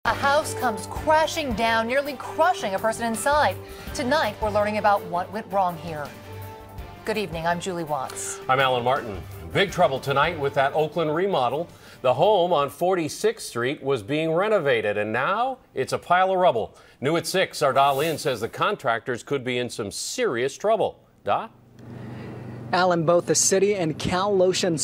A house comes crashing down, nearly crushing a person inside. Tonight, we're learning about what went wrong here. Good evening, I'm Julie Watts. I'm Alan Martin. Big trouble tonight with that Oakland remodel. The home on 46th Street was being renovated, and now it's a pile of rubble. New at 6, our Da Lin says the contractors could be in some serious trouble. Da? Alan, both the city and Cal Lotion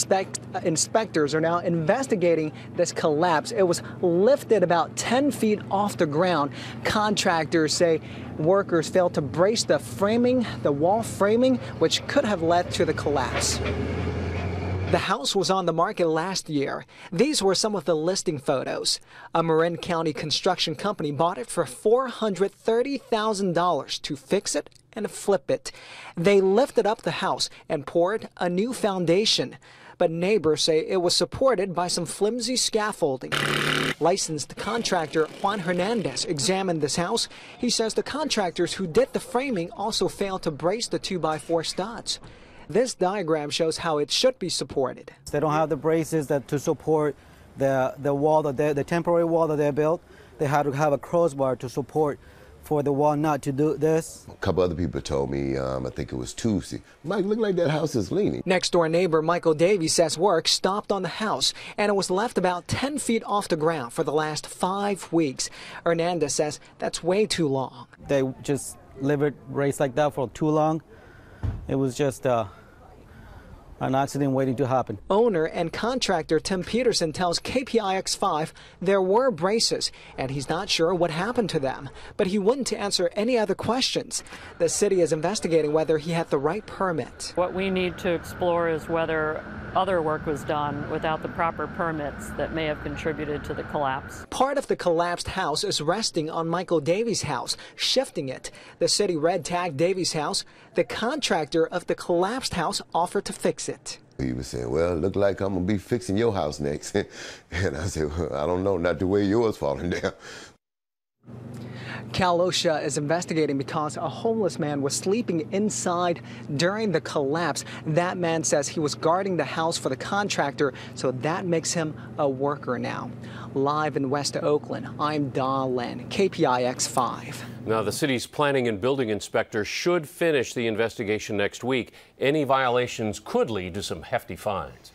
inspectors are now investigating this collapse. It was lifted about 10 feet off the ground. Contractors say workers failed to brace the wall framing, which could have led to the collapse. The house was on the market last year. These were some of the listing photos. A Marin County construction company bought it for $430,000 to fix it and flip it. They lifted up the house and poured a new foundation. But neighbors say it was supported by some flimsy scaffolding. Licensed contractor Juan Hernandez examined this house. He says the contractors who did the framing also failed to brace the 2x4 studs. This diagram shows how it should be supported. They don't have the braces to support the wall, the temporary wall that they built. They had to have a crossbar to support for the wall not to do this. A couple other people told me, I think it was Tuesday, Mike, look like that house is leaning. Next door neighbor Michael Davies says work stopped on the house and it was left about 10 feet off the ground for the last 5 weeks. Hernandez says that's way too long. They just leave it raised like that for too long. It was just an accident waiting to happen. Owner and contractor Tim Peterson tells KPIX5 there were braces and he's not sure what happened to them, but he wouldn't answer any other questions. The city is investigating whether he had the right permit. What we need to explore is whether other work was done without the proper permits that may have contributed to the collapse. Part of the collapsed house is resting on Michael Davies' house, shifting it. The city red tagged Davies' house. The contractor of the collapsed house offered to fix it. He was saying, well, look like I'm going to be fixing your house next. And I said, well, I don't know, not the way yours falling down. Cal OSHA is investigating because a homeless man was sleeping inside during the collapse. That man says he was guarding the house for the contractor, so that makes him a worker now. Live in West Oakland, I'm Da Lin, KPIX 5. Now, the city's planning and building inspector should finish the investigation next week. Any violations could lead to some hefty fines.